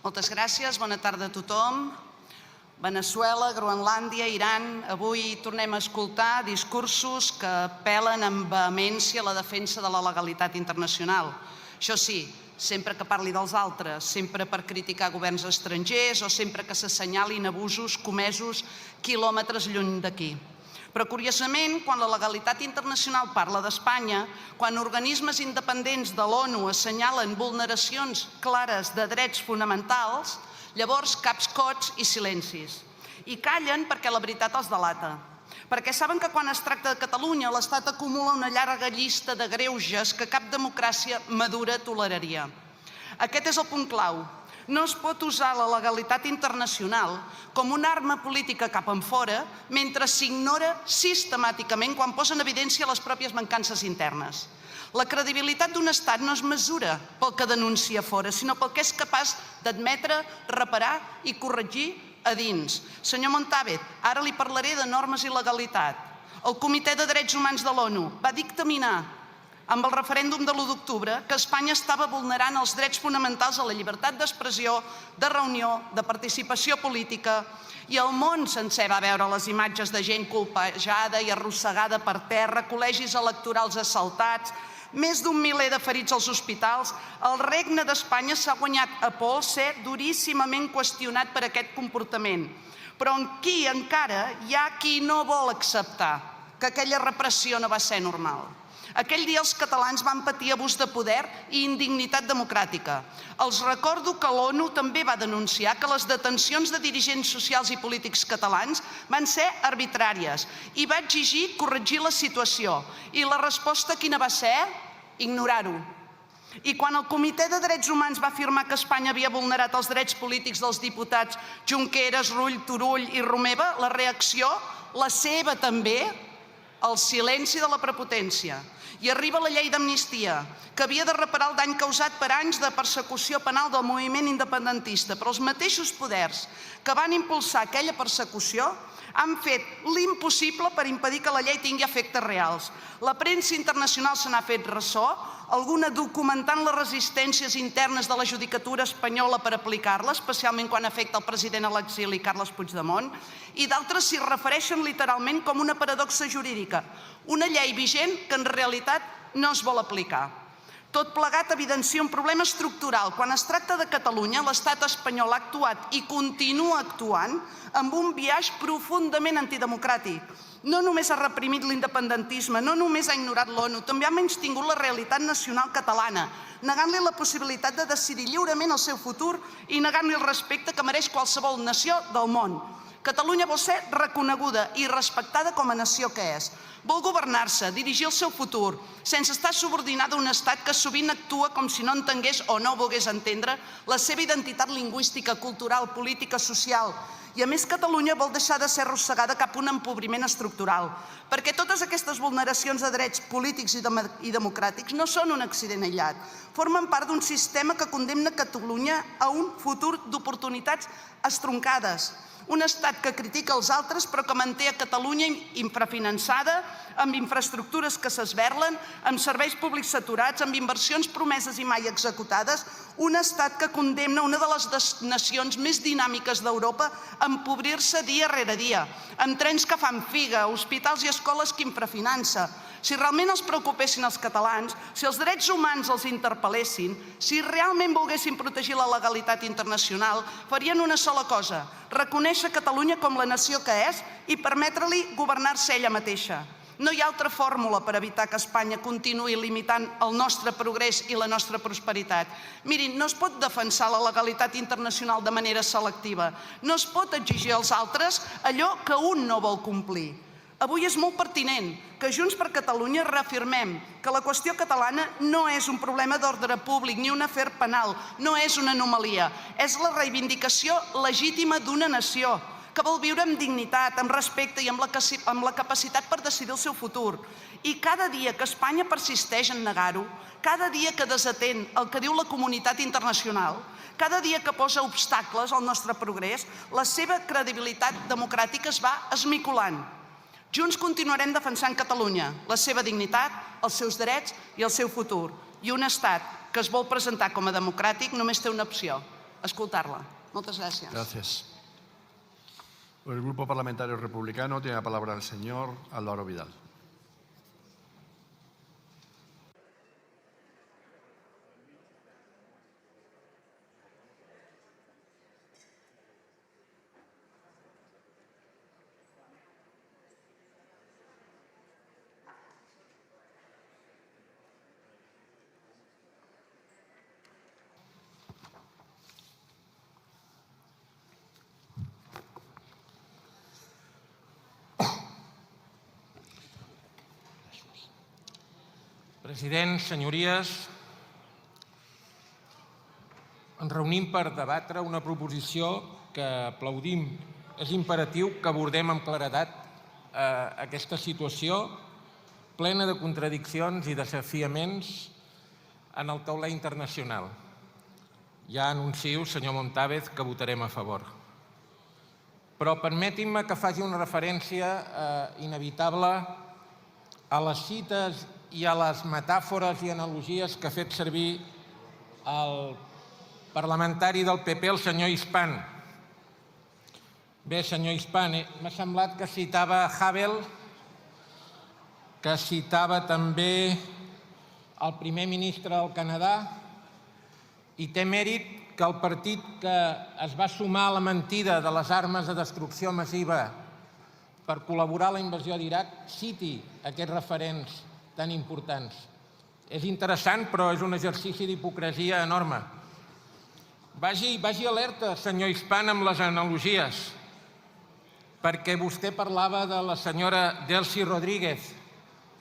Moltes gràcies, bona tarda a tothom. Veneçuela, Groenlàndia, Iran, avui tornem a escoltar discursos que apel·len amb vehemència a la defensa de la legalitat internacional. Això sí, sempre que parli dels altres, sempre per criticar governs estrangers o sempre que s'assenyalin abusos comesos quilòmetres lluny d'aquí. Però, curiosament, quan la legalitat internacional parla d'Espanya, quan organismes independents de l'ONU assenyalen vulneracions clares de drets fonamentals, llavors caps cots i silencis. I callen perquè la veritat els delata. Perquè saben que quan es tracta de Catalunya, l'Estat acumula una llarga llista de greuges que cap democràcia madura toleraria. Aquest és el punt clau. No es pot usar la legalitat internacional com una arma política cap enfora mentre s'ignora sistemàticament quan posa en evidència les pròpies mancances internes. La credibilitat d'un estat no es mesura pel que denuncia fora, sinó pel que és capaç d'admetre, reparar i corregir a dins. Senyor Montàvez, ara li parlaré de normes i legalitat. El Comitè de Drets Humans de l'ONU va dictaminar amb el referèndum de l'1 d'octubre que Espanya estava vulnerant els drets fonamentals a la llibertat d'expressió, de reunió, de participació política, i el món sencer va veure les imatges de gent colpejada i arrossegada per terra, col·legis electorals assaltats, més d'un miler de ferits als hospitals. El regne d'Espanya s'ha guanyat a pols ser duríssimament qüestionat per aquest comportament. Però aquí encara hi ha qui no vol acceptar que aquella repressió no va ser normal. Aquell dia els catalans van patir abús de poder i indignitat democràtica. Els recordo que l'ONU també va denunciar que les detencions de dirigents socials i polítics catalans van ser arbitràries i va exigir corregir la situació. I la resposta quina va ser? Ignorar-ho. I quan el Comitè de Drets Humans va afirmar que Espanya havia vulnerat els drets polítics dels diputats Junqueras, Rull, Turull i Romeva, la reacció, la seva també, el silenci de la prepotència. I arriba la llei d'amnistia, que havia de reparar el dany causat per anys de persecució penal del moviment independentista. Però els mateixos poders que van impulsar aquella persecució han fet l'impossible per impedir que la llei tingui efectes reals. La premsa internacional se n'ha fet ressò, alguna documentant les resistències internes de la judicatura espanyola per aplicar-la, especialment quan afecta el president a l'exili Carles Puigdemont, i d'altres s'hi refereixen literalment com una paradoxa jurídica, una llei vigent que en realitat no es vol aplicar. Tot plegat evidencia un problema estructural. Quan es tracta de Catalunya, l'estat espanyol ha actuat i continua actuant amb un biaix profundament antidemocràtic. No només ha reprimit l'independentisme, no només ha ignorat l'ONU, també ha menystingut la realitat nacional catalana, negant-li la possibilitat de decidir lliurement el seu futur i negant-li el respecte que mereix qualsevol nació del món. Catalunya vol ser reconeguda i respectada com a nació que és. Vol governar-se, dirigir el seu futur, sense estar subordinada a un estat que sovint actua com si no entengués o no volgués entendre la seva identitat lingüística, cultural, política, social. I a més, Catalunya vol deixar de ser arrossegada cap a un empobriment estructural, perquè totes aquestes vulneracions de drets polítics i democràtics no són un accident aïllat. Formen part d'un sistema que condemna Catalunya a un futur d'oportunitats estroncades. Un estat que critica els altres però que manté a Catalunya infrafinançada, amb infraestructures que s'esberlen, amb serveis públics saturats, amb inversions promeses i mai executades, un estat que condemna una de les nacions més dinàmiques d'Europa a empobrir-se dia rere dia, amb trens que fan figa, hospitals i escoles que infrafinança. Si realment els preocupessin els catalans, si els drets humans els interpel·lessin, si realment volguessin protegir la legalitat internacional, farien una sola cosa: reconèixer Catalunya com la nació que és i permetre-li governar-se ella mateixa. No hi ha altra fórmula per evitar que Espanya continuï limitant el nostre progrés i la nostra prosperitat. Mirin, no es pot defensar la legalitat internacional de manera selectiva. No es pot exigir als altres allò que un no vol complir. Avui és molt pertinent que Junts per Catalunya reafirmem que la qüestió catalana no és un problema d'ordre públic ni un afer penal, no és una anomalia, és la reivindicació legítima d'una nació que vol viure amb dignitat, amb respecte i amb la capacitat per decidir el seu futur. I cada dia que Espanya persisteix en negar-ho, cada dia que desatén el que diu la comunitat internacional, cada dia que posa obstacles al nostre progrés, la seva credibilitat democràtica es va esmicolant. Junts continuarem defensant Catalunya, la seva dignitat, els seus drets i el seu futur. I un estat que es vol presentar com a democràtic només té una opció: escoltar-la. Moltes gràcies. Gracias. Por el Grupo Parlamentario Republicano tiene la palabra el señor Álvaro Vidal. President, senyories, ens reunim per debatre una proposició que aplaudim. És imperatiu que abordem amb claredat aquesta situació plena de contradiccions i desafiaments en el tauler internacional. Ja anuncio, senyor Montàvez, que votarem a favor. Però permetin-me que faci una referència inevitable a les cites i a les metàfores i analogies que ha fet servir el parlamentari del PP, el senyor Ispan. Bé, senyor Ispan, m'ha semblat que citava Havel, que citava també el primer ministre del Canadà, i té mèrit que el partit que es va sumar a la mentida de les armes de destrucció massiva per col·laborar a la invasió d'Iraq citi aquests referents tan importants. És interessant, però és un exercici d'hipocresia enorme. Vagi alerta, senyor Ispan, amb les analogies, perquè vostè parlava de la senyora Delcy Rodríguez,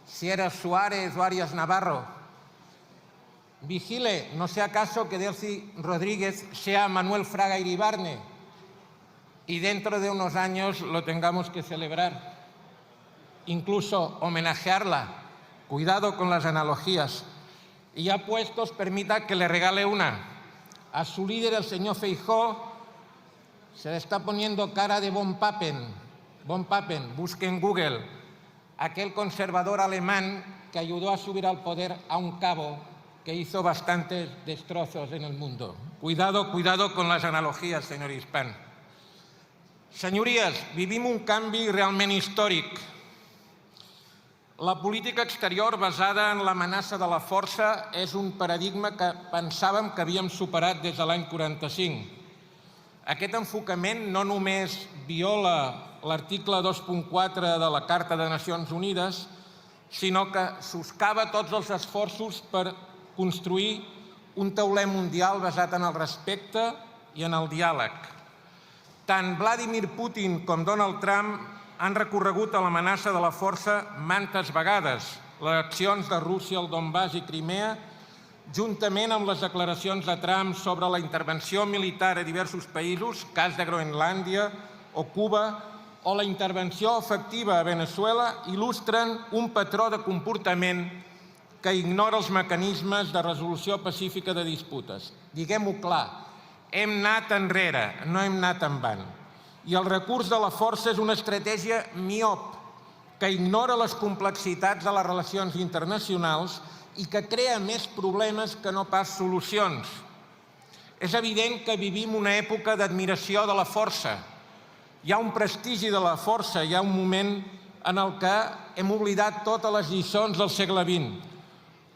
si era Suárez o Arias Navarro. Vigile, no sea acaso que Delcy Rodríguez sea Manuel Fraga Iribarne y dentro de unos años lo tengamos que celebrar, incluso homenajearla. Cuidado con las analogías. Y ya puestos, permita que le regale una. A su líder, el señor Feijóo, se le está poniendo cara de von Papen. Von Papen, busque en Google, aquel conservador alemán que ayudó a subir al poder a un cabo que hizo bastantes destrozos en el mundo. Cuidado con las analogías, senyor Ispan. Senyories, vivim un canvi realment històric. La política exterior basada en l'amenaça de la força és un paradigma que pensàvem que havíem superat des de l'any 45. Aquest enfocament no només viola l'article 2.4 de la Carta de Nacions Unides, sinó que soscava tots els esforços per construir un tauler mundial basat en el respecte i en el diàleg. Tant Vladimir Putin com Donald Trump han recorregut a l'amenaça de la força mantes vegades. Les accions de Rússia al Donbass i Crimea, juntament amb les declaracions de Trump sobre la intervenció militar a diversos països, cas de Groenlàndia o Cuba, o la intervenció efectiva a Venezuela, il·lustren un patró de comportament que ignora els mecanismes de resolució pacífica de disputes. Diguem-ho clar, hem anat enrere, no hem anat endavant. I el recurs de la força és una estratègia miop que ignora les complexitats de les relacions internacionals i que crea més problemes que no pas solucions. És evident que vivim una època d'admiració de la força. Hi ha un prestigi de la força, hi ha un moment en el que hem oblidat totes les lliçons del segle XX.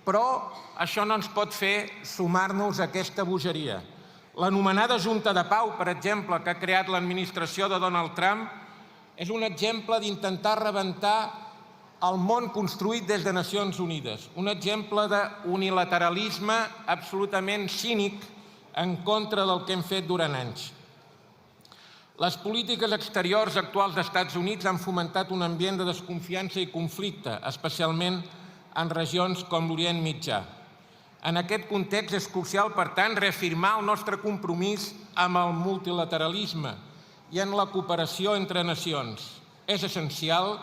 Però això no ens pot fer sumar-nos a aquesta bogeria. L'anomenada Junta de Pau, per exemple, que ha creat l'administració de Donald Trump, és un exemple d'intentar rebentar el món construït des de Nacions Unides, un exemple d'unilateralisme absolutament cínic en contra del que hem fet durant anys. Les polítiques exteriors actuals dels Estats Units han fomentat un ambient de desconfiança i conflicte, especialment en regions com l'Orient Mitjà. En aquest context és crucial, per tant, reafirmar el nostre compromís amb el multilateralisme i en la cooperació entre nacions. És essencial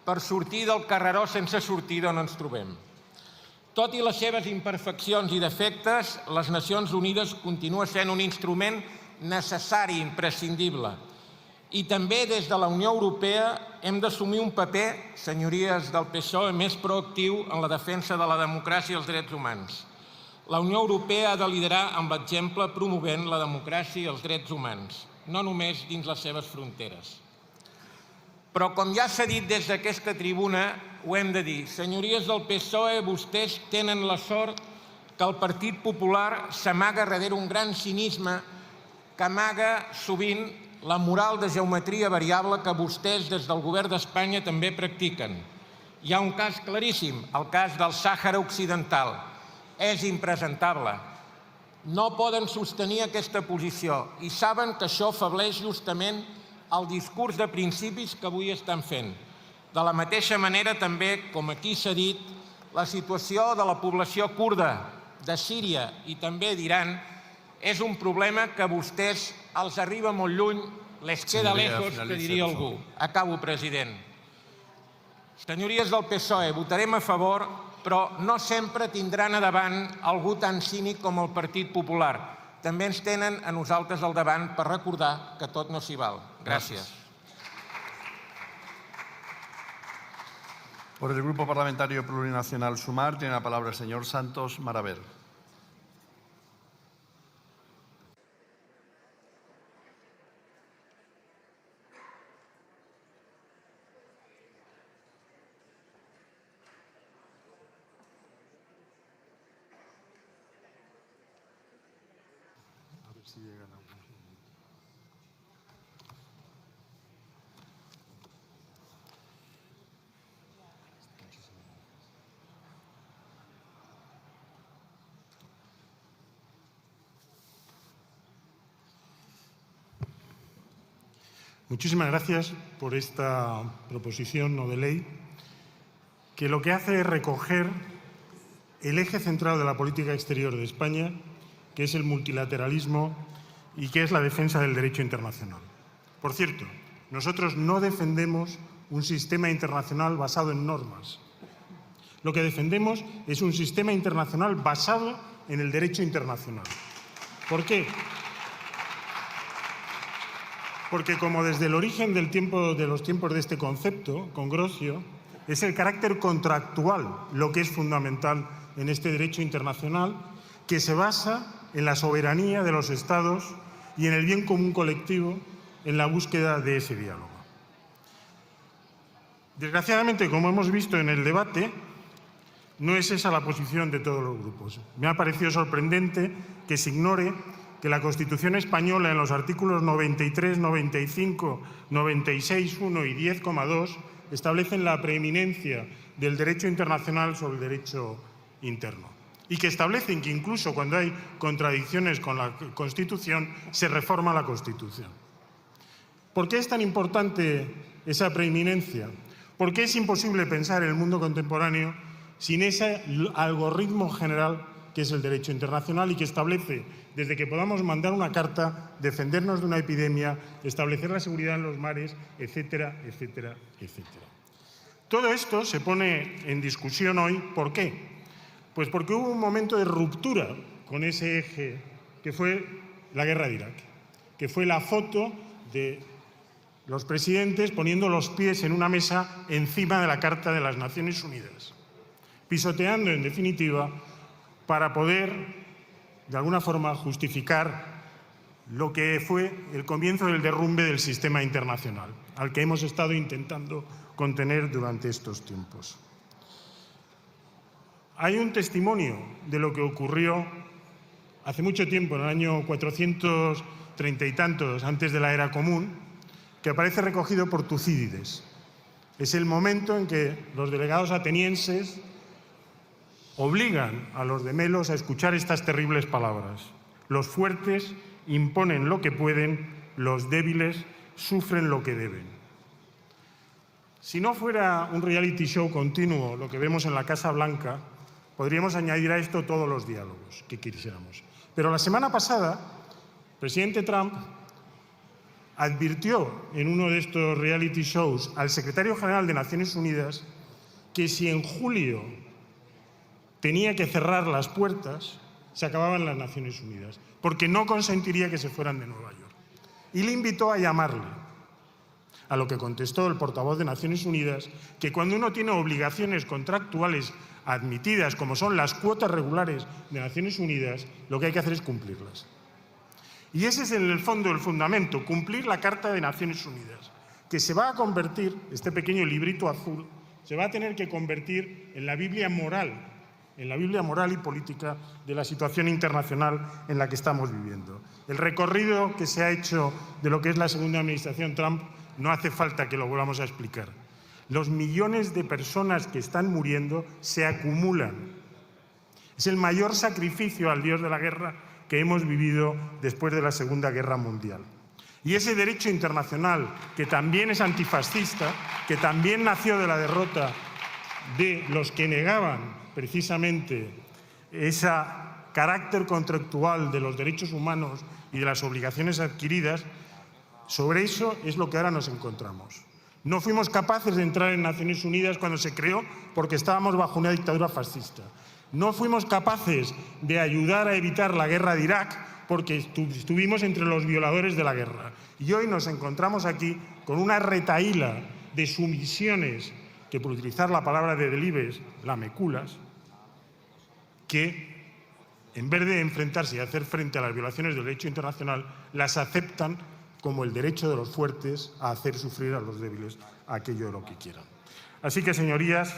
per sortir del carreró sense sortida on ens trobem. Tot i les seves imperfeccions i defectes, les Nacions Unides continua sent un instrument necessari, imprescindible. I també des de la Unió Europea hem d'assumir un paper, senyories del PSOE, més proactiu en la defensa de la democràcia i els drets humans. La Unió Europea ha de liderar amb l'exemple promovent la democràcia i els drets humans, no només dins les seves fronteres. Però, com ja s'ha dit des d'aquesta tribuna, ho hem de dir. Senyories del PSOE, vostès tenen la sort que el Partit Popular s'amaga darrere un gran cinisme que amaga sovint la moral de geometria variable que vostès des del govern d'Espanya també practiquen. Hi ha un cas claríssim, el cas del Sàhara Occidental. És impresentable. No poden sostenir aquesta posició i saben que això afebleix justament el discurs de principis que avui estan fent. De la mateixa manera també, com aquí s'ha dit, la situació de la població kurda de Síria i també d'Iran és un problema que a vostès els arriba molt lluny, les queda lejos, que diria algú. Acabo, president. Senyories del PSOE, votarem a favor, però no sempre tindran a davant algú tan cínic com el Partit Popular. També ens tenen a nosaltres al davant per recordar que tot no s'hi val. Gràcies. Por el Grupo Parlamentario Plurinacional Sumar tiene la palabra el señor Santos Maraver. Muchísimas gracias por esta proposición no de ley, que lo que hace es recoger el eje central de la política exterior de España, que es el multilateralismo y que es la defensa del derecho internacional. Por cierto, nosotros no defendemos un sistema internacional basado en normas. Lo que defendemos es un sistema internacional basado en el derecho internacional. ¿Por qué? Porque como desde el origen de los tiempos de este concepto, con Grocio, es el carácter contractual lo que es fundamental en este derecho internacional, que se basa en la soberanía de los Estados y en el bien común colectivo, en la búsqueda de ese diálogo. Desgraciadamente, como hemos visto en el debate, no es esa la posición de todos los grupos. Me ha parecido sorprendente que se ignore que la Constitución española, en los artículos 93, 95, 96, 1 y 10,2, establecen la preeminencia del derecho internacional sobre el derecho interno. Y que establecen que incluso cuando hay contradicciones con la Constitución, se reforma la Constitución. ¿Por qué es tan importante esa preeminencia? Porque es imposible pensar el mundo contemporáneo sin ese algoritmo general que es el derecho internacional y que establece, desde que podamos mandar una carta, defendernos de una epidemia, establecer la seguridad en los mares, etcétera, etcétera, etcétera. Todo esto se pone en discusión hoy. ¿Por qué? Pues porque hubo un momento de ruptura con ese eje que fue la guerra de Irak, que fue la foto de los presidentes poniendo los pies en una mesa encima de la Carta de las Naciones Unidas, pisoteando, en definitiva, para poder, de alguna forma, justificar lo que fue el comienzo del derrumbe del sistema internacional, al que hemos estado intentando contener durante estos tiempos. Hay un testimonio de lo que ocurrió hace mucho tiempo, en el año 430 y tantos, antes de la era común, que aparece recogido por Tucídides. Es el momento en que los delegados atenienses obligan a los de Melos a escuchar estas terribles palabras. Los fuertes imponen lo que pueden, los débiles sufren lo que deben. Si no fuera un reality show continuo, lo que vemos en la Casa Blanca, podríamos añadir a esto todos los diálogos que quisiéramos. Pero la semana pasada, el presidente Trump advirtió en uno de estos reality shows al secretario general de Naciones Unidas que si en julio tenía que cerrar las puertas, se acababan las Naciones Unidas, porque no consentiría que se fueran de Nueva York. Y le invitó a llamarle. A lo que contestó el portavoz de Naciones Unidas que cuando uno tiene obligaciones contractuales admitidas, como son las cuotas regulares de Naciones Unidas, lo que hay que hacer es cumplirlas. Y ese es en el fondo el fundamento, cumplir la Carta de Naciones Unidas, que se va a convertir, este pequeño librito azul, se va a tener que convertir en la Biblia moral y política de la situación internacional en la que estamos viviendo. El recorrido que se ha hecho de lo que es la segunda administración Trump no hace falta que lo volvamos a explicar. Los millones de personas que están muriendo se acumulan. Es el mayor sacrificio al dios de la guerra que hemos vivido después de la Segunda Guerra Mundial. Y ese derecho internacional, que también es antifascista, que también nació de la derrota de los que negaban precisamente ese carácter contractual de los derechos humanos y de las obligaciones adquiridas, sobre eso es lo que ahora nos encontramos. No fuimos capaces de entrar en Naciones Unidas cuando se creó porque estábamos bajo una dictadura fascista. No fuimos capaces de ayudar a evitar la guerra de Irak porque estuvimos entre los violadores de la guerra. Y hoy nos encontramos aquí con una retahíla de sumisiones, que por utilizar la palabra de Delibes, lameculas, que en vez de enfrentarse y hacer frente a las violaciones del derecho internacional, las aceptan como el derecho de los fuertes a hacer sufrir a los débiles aquello de lo que quieran. Así que, señorías,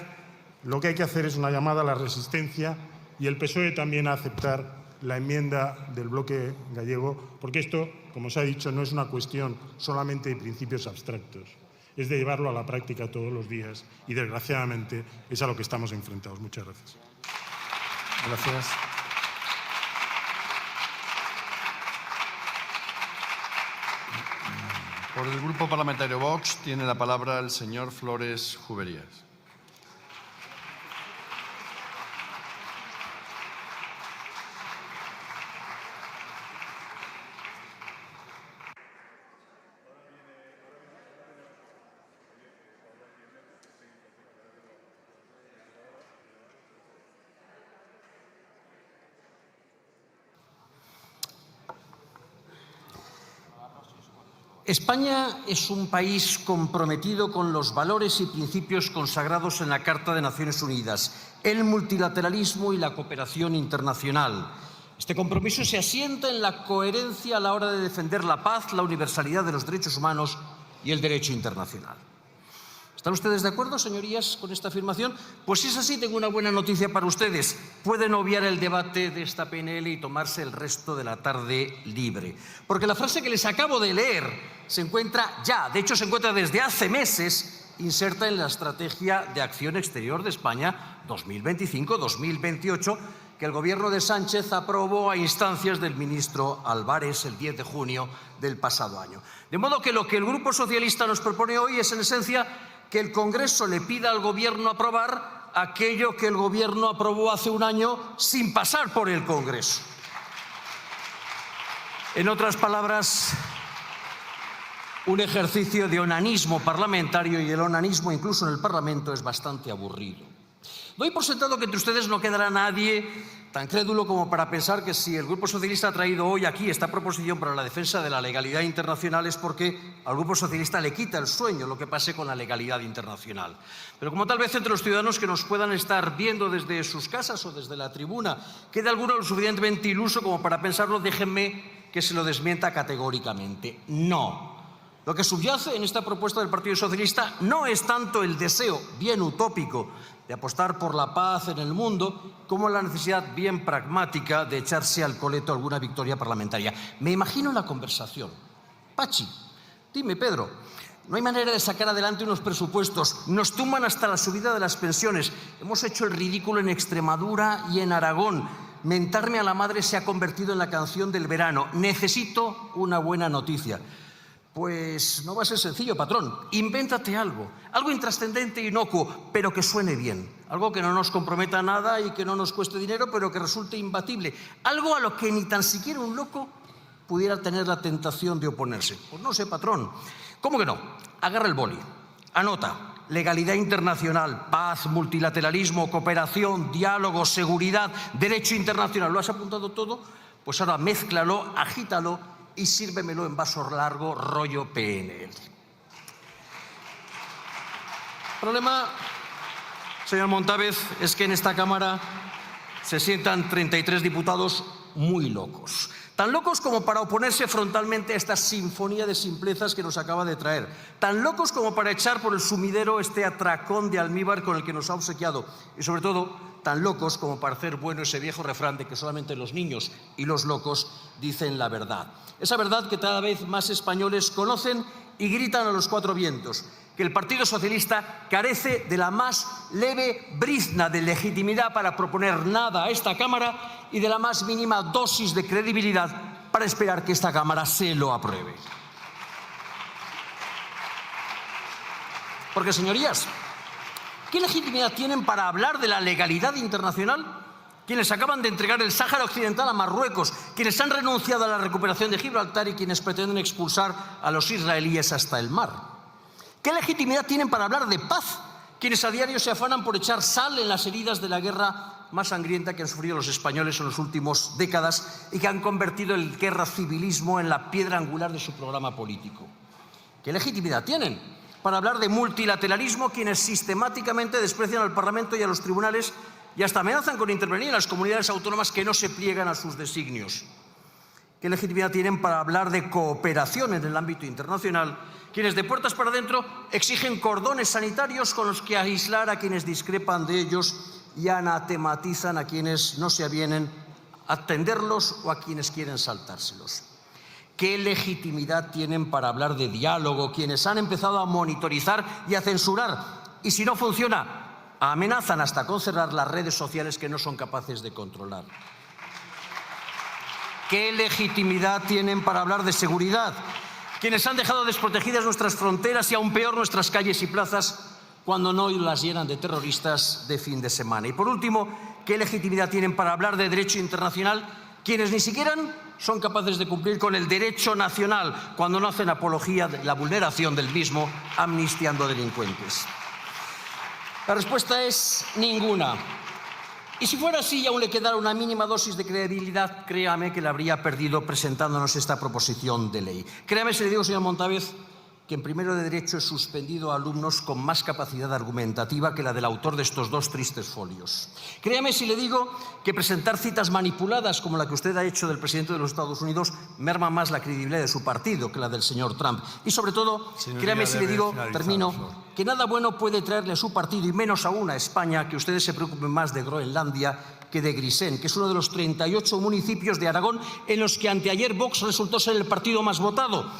lo que hay que hacer es una llamada a la resistencia y el PSOE también a aceptar la enmienda del bloque gallego, porque esto, como se ha dicho, no es una cuestión solamente de principios abstractos, es de llevarlo a la práctica todos los días y, desgraciadamente, es a lo que estamos enfrentados. Muchas gracias. Gracias. Por el Grupo Parlamentario Vox tiene la palabra el señor Flores Juberías. España es un país comprometido con los valores y principios consagrados en la Carta de Naciones Unidas, el multilateralismo y la cooperación internacional. Este compromiso se asienta en la coherencia a la hora de defender la paz, la universalidad de los derechos humanos y el derecho internacional. ¿Están ustedes de acuerdo, señorías, con esta afirmación? Pues si es así, tengo una buena noticia para ustedes. Pueden obviar el debate de esta PNL y tomarse el resto de la tarde libre. Porque la frase que les acabo de leer se encuentra ya, de hecho se encuentra desde hace meses, inserta en la Estrategia de Acción Exterior de España 2025-2028, que el gobierno de Sánchez aprobó a instancias del ministro Álvarez el 10 de junio del pasado año. De modo que lo que el Grupo Socialista nos propone hoy es, en esencia, que el Congreso le pida al Gobierno aprobar aquello que el Gobierno aprobó hace un año sin pasar por el Congreso. En otras palabras, un ejercicio de onanismo parlamentario, y el onanismo incluso en el Parlamento es bastante aburrido. Doy por sentado que entre ustedes no quedará nadie tan crédulo como para pensar que si el Grupo Socialista ha traído hoy aquí esta proposición para la defensa de la legalidad internacional es porque al Grupo Socialista le quita el sueño lo que pase con la legalidad internacional. Pero como tal vez entre los ciudadanos que nos puedan estar viendo desde sus casas o desde la tribuna quede alguno lo suficientemente iluso como para pensarlo, déjenme que se lo desmienta categóricamente. No. Lo que subyace en esta propuesta del Partido Socialista no es tanto el deseo bien utópico de apostar por la paz en el mundo como la necesidad bien pragmática de echarse al coleto alguna victoria parlamentaria. Me imagino la conversación. Pachi, dime, Pedro, no hay manera de sacar adelante unos presupuestos. Nos tumban hasta la subida de las pensiones. Hemos hecho el ridículo en Extremadura y en Aragón. Mentarme a la madre se ha convertido en la canción del verano. Necesito una buena noticia. Pues no va a ser sencillo, patrón. Invéntate algo intrascendente e inocuo, pero que suene bien. Algo que no nos comprometa nada y que no nos cueste dinero, pero que resulte imbatible. Algo a lo que ni tan siquiera un loco pudiera tener la tentación de oponerse. Pues no sé, patrón. ¿Cómo que no? Agarra el boli. Anota. Legalidad internacional, paz, multilateralismo, cooperación, diálogo, seguridad, derecho internacional. ¿Lo has apuntado todo? Pues ahora mézclalo, agítalo y sírvemelo en vaso largo rollo PNL. problema, señor Montávez, es que en esta Cámara se sientan 33 diputados muy locos. Tan locos como para oponerse frontalmente a esta sinfonía de simplezas que nos acaba de traer. Tan locos como para echar por el sumidero este atracón de almíbar con el que nos ha obsequiado. Y sobre todo, tan locos como para hacer bueno ese viejo refrán de que solamente los niños y los locos dicen la verdad. Esa verdad que cada vez más españoles conocen y gritan a los cuatro vientos. Que el Partido Socialista carece de la más leve brizna de legitimidad para proponer nada a esta Cámara y de la más mínima dosis de credibilidad para esperar que esta Cámara se lo apruebe. Porque, señorías, ¿qué legitimidad tienen para hablar de la legalidad internacional? Quienes acaban de entregar el Sáhara Occidental a Marruecos, quienes han renunciado a la recuperación de Gibraltar y quienes pretenden expulsar a los israelíes hasta el mar. ¿Qué legitimidad tienen para hablar de paz? Quienes a diario se afanan por echar sal en las heridas de la guerra más sangrienta que han sufrido los españoles en las últimas décadas y que han convertido el guerra civilismo en la piedra angular de su programa político. ¿Qué legitimidad tienen para hablar de multilateralismo quienes sistemáticamente desprecian al Parlamento y a los tribunales y hasta amenazan con intervenir en las comunidades autónomas que no se pliegan a sus designios? ¿Qué legitimidad tienen para hablar de cooperación en el ámbito internacional quienes de puertas para adentro exigen cordones sanitarios con los que aislar a quienes discrepan de ellos y anatematizan a quienes no se avienen a atenderlos o a quienes quieren saltárselos? ¿Qué legitimidad tienen para hablar de diálogo quienes han empezado a monitorizar y a censurar y si no funciona amenazan hasta con cerrar las redes sociales que no son capaces de controlar? ¿Qué legitimidad tienen para hablar de seguridad quienes han dejado desprotegidas nuestras fronteras y aún peor nuestras calles y plazas cuando no las llenan de terroristas de fin de semana? Y por último, ¿qué legitimidad tienen para hablar de derecho internacional quienes ni siquiera son capaces de cumplir con el derecho nacional cuando no hacen apología de la vulneración del mismo amnistiando delincuentes? La respuesta es ninguna. Y si fuera así y aún le quedara una mínima dosis de credibilidad, créame que la habría perdido presentándonos esta proposición de ley. Créame si le digo, señor Montávez, que en primero de Derecho he suspendido a alumnos con más capacidad argumentativa que la del autor de estos dos tristes folios. Créame si le digo que presentar citas manipuladas como la que usted ha hecho del presidente de los Estados Unidos merma más la credibilidad de su partido que la del señor Trump. Y sobre todo, créame si le digo, termino, que nada bueno puede traerle a su partido y menos aún a España que ustedes se preocupen más de Groenlandia que de Grisén, que es uno de los 38 municipios de Aragón en los que anteayer Vox resultó ser el partido más votado.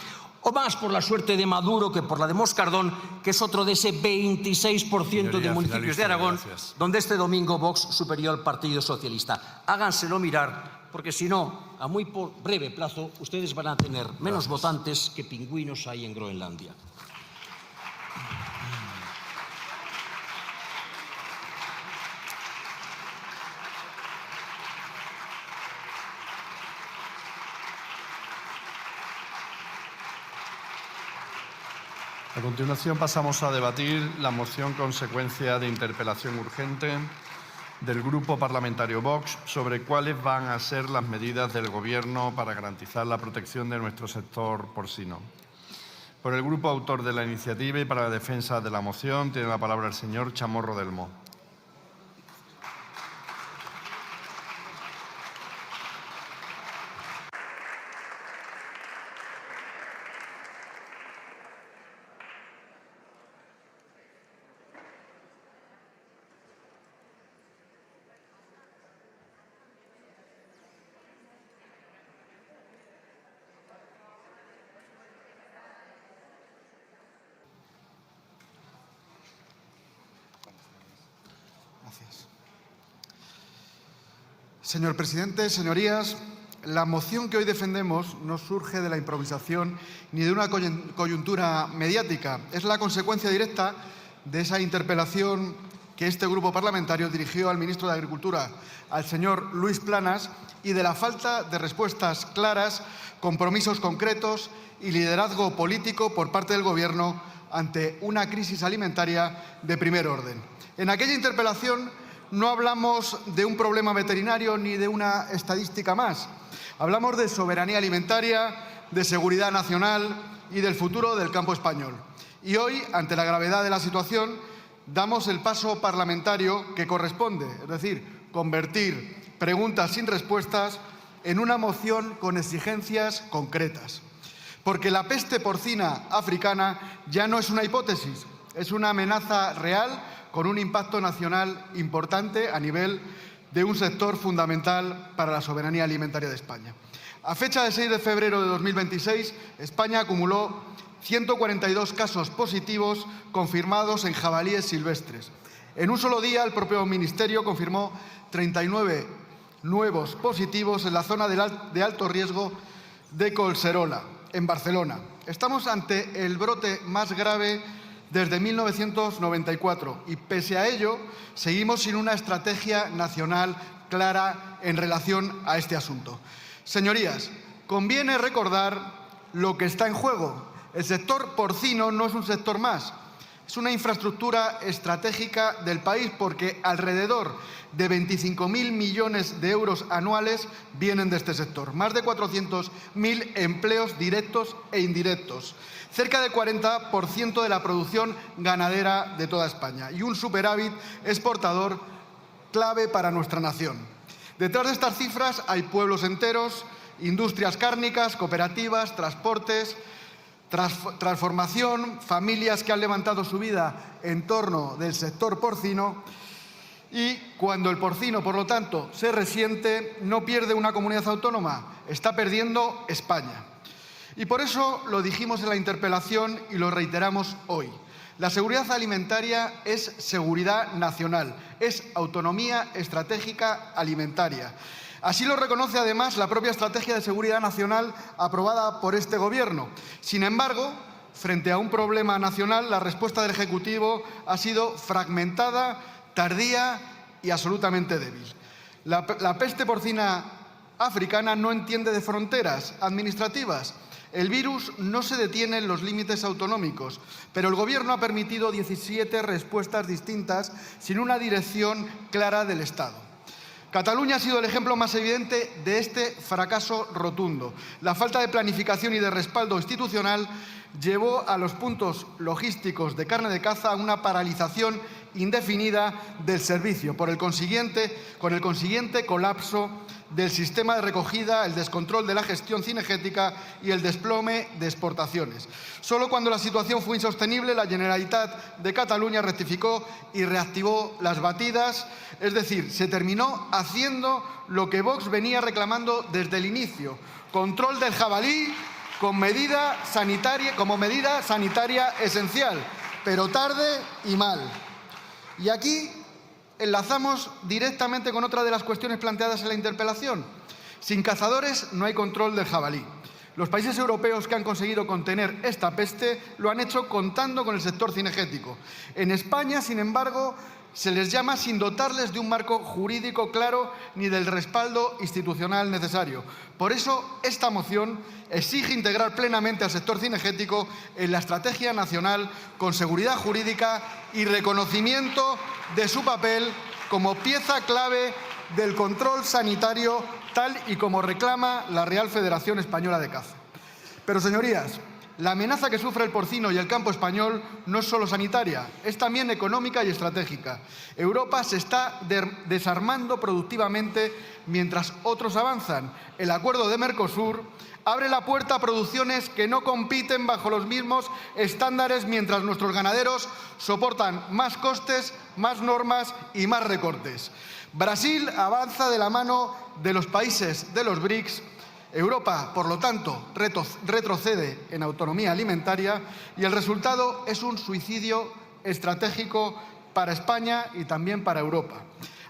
O más por la suerte de Maduro que por la de Moscardón, que es otro de ese 26% de municipios de Aragón, donde este domingo Vox superó al Partido Socialista. Háganselo mirar, porque si no, a muy breve plazo, ustedes van a tener menos votantes que pingüinos hay en Groenlandia. A continuación pasamos a debatir la moción consecuencia de interpelación urgente del Grupo Parlamentario Vox sobre cuáles van a ser las medidas del Gobierno para garantizar la protección de nuestro sector porcino. Por el grupo autor de la iniciativa y para la defensa de la moción tiene la palabra el señor Chamorro del Mo. Señor presidente, señorías, la moción que hoy defendemos no surge de la improvisación ni de una coyuntura mediática. Es la consecuencia directa de esa interpelación que este grupo parlamentario dirigió al ministro de Agricultura, al señor Luis Planas, y de la falta de respuestas claras, compromisos concretos y liderazgo político por parte del Gobierno ante una crisis alimentaria de primer orden. En aquella interpelación no hablamos de un problema veterinario ni de una estadística más. Hablamos de soberanía alimentaria, de seguridad nacional y del futuro del campo español. Y hoy, ante la gravedad de la situación, damos el paso parlamentario que corresponde, es decir, convertir preguntas sin respuestas en una moción con exigencias concretas. Porque la peste porcina africana ya no es una hipótesis, es una amenaza real con un impacto nacional importante a nivel de un sector fundamental para la soberanía alimentaria de España. A fecha de 6 de febrero de 2026, España acumuló 142 casos positivos confirmados en jabalíes silvestres. En un solo día, el propio Ministerio confirmó 39 nuevos positivos en la zona de alto riesgo de Collserola, en Barcelona. Estamos ante el brote más grave desde 1994 y, pese a ello, seguimos sin una estrategia nacional clara en relación a este asunto. Señorías, conviene recordar lo que está en juego. El sector porcino no es un sector más, es una infraestructura estratégica del país porque alrededor de 25.000 millones de euros anuales vienen de este sector, más de 400.000 empleos directos e indirectos, cerca del 40% de la producción ganadera de toda España y un superávit exportador clave para nuestra nación. Detrás de estas cifras hay pueblos enteros, industrias cárnicas, cooperativas, transportes, transformación, familias que han levantado su vida en torno del sector porcino y cuando el porcino, por lo tanto, se resiente, no pierde una comunidad autónoma, está perdiendo España. Y por eso lo dijimos en la interpelación y lo reiteramos hoy. La seguridad alimentaria es seguridad nacional, es autonomía estratégica alimentaria. Así lo reconoce además la propia Estrategia de Seguridad Nacional aprobada por este Gobierno. Sin embargo, frente a un problema nacional, la respuesta del Ejecutivo ha sido fragmentada, tardía y absolutamente débil. La peste porcina africana no entiende de fronteras administrativas. El virus no se detiene en los límites autonómicos, pero el Gobierno ha permitido 17 respuestas distintas sin una dirección clara del Estado. Cataluña ha sido el ejemplo más evidente de este fracaso rotundo. La falta de planificación y de respaldo institucional llevó a los puntos logísticos de carne de caza a una paralización indefinida del servicio, con el consiguiente colapso del sistema de recogida, el descontrol de la gestión cinegética y el desplome de exportaciones. Solo cuando la situación fue insostenible, la Generalitat de Cataluña rectificó y reactivó las batidas, es decir, se terminó haciendo lo que Vox venía reclamando desde el inicio: control del jabalí como medida sanitaria esencial, pero tarde y mal. Y aquí enlazamos directamente con otra de las cuestiones planteadas en la interpelación. Sin cazadores no hay control del jabalí. Los países europeos que han conseguido contener esta peste lo han hecho contando con el sector cinegético. En España, sin embargo, se les llama sin dotarles de un marco jurídico claro ni del respaldo institucional necesario. Por eso, esta moción exige integrar plenamente al sector cinegético en la estrategia nacional con seguridad jurídica y reconocimiento de su papel como pieza clave del control sanitario, tal y como reclama la Real Federación Española de Caza. Pero, señorías, la amenaza que sufre el porcino y el campo español no es solo sanitaria, es también económica y estratégica. Europa se está desarmando productivamente mientras otros avanzan. El acuerdo de Mercosur abre la puerta a producciones que no compiten bajo los mismos estándares mientras nuestros ganaderos soportan más costes, más normas y más recortes. Brasil avanza de la mano de los países de los BRICS. Europa, por lo tanto, retrocede en autonomía alimentaria y el resultado es un suicidio estratégico para España y también para Europa.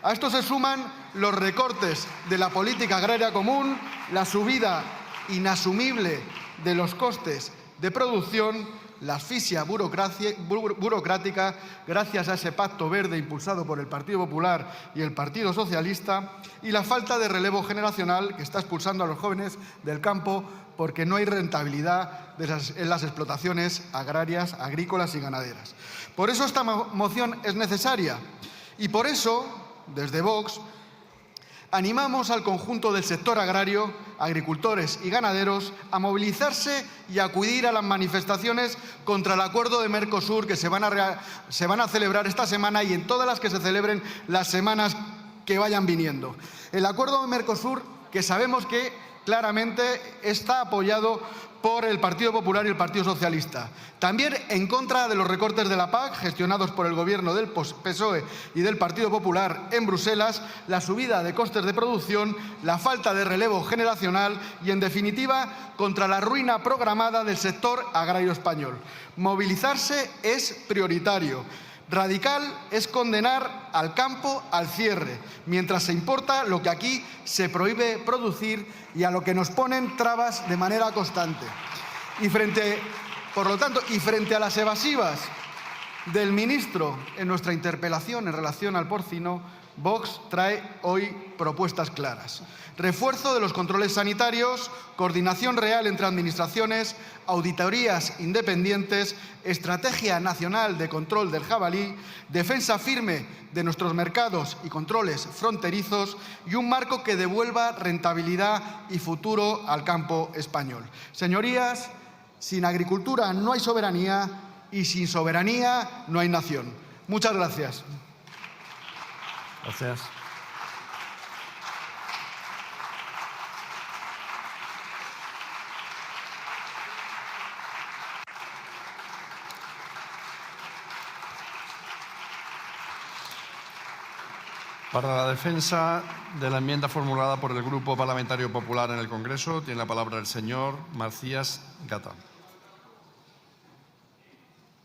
A esto se suman los recortes de la política agraria común, la subida inasumible de los costes de producción, la asfixia burocrática gracias a ese pacto verde impulsado por el Partido Popular y el Partido Socialista y la falta de relevo generacional que está expulsando a los jóvenes del campo porque no hay rentabilidad en las explotaciones agrarias, agrícolas y ganaderas. Por eso esta moción es necesaria y por eso, desde Vox, Animamos al conjunto del sector agrario, agricultores y ganaderos, a movilizarse y acudir a las manifestaciones contra el acuerdo de Mercosur que se van a celebrar esta semana y en todas las que se celebren las semanas que vayan viniendo. El acuerdo de Mercosur, que sabemos que claramente está apoyado por el Partido Popular y el Partido Socialista. También en contra de los recortes de la PAC, gestionados por el Gobierno del PSOE y del Partido Popular en Bruselas, la subida de costes de producción, la falta de relevo generacional y, en definitiva, contra la ruina programada del sector agrario español. Movilizarse es prioritario. Radical es condenar al campo al cierre, mientras se importa lo que aquí se prohíbe producir y a lo que nos ponen trabas de manera constante. Por lo tanto, frente a las evasivas del ministro en nuestra interpelación en relación al porcino, Vox trae hoy propuestas claras. Refuerzo de los controles sanitarios, coordinación real entre administraciones, auditorías independientes, estrategia nacional de control del jabalí, defensa firme de nuestros mercados y controles fronterizos y un marco que devuelva rentabilidad y futuro al campo español. Señorías, sin agricultura no hay soberanía y sin soberanía no hay nación. Muchas gracias. Gracias. Para la defensa de la enmienda formulada por el Grupo Parlamentario Popular en el Congreso, tiene la palabra el señor Macías Gata.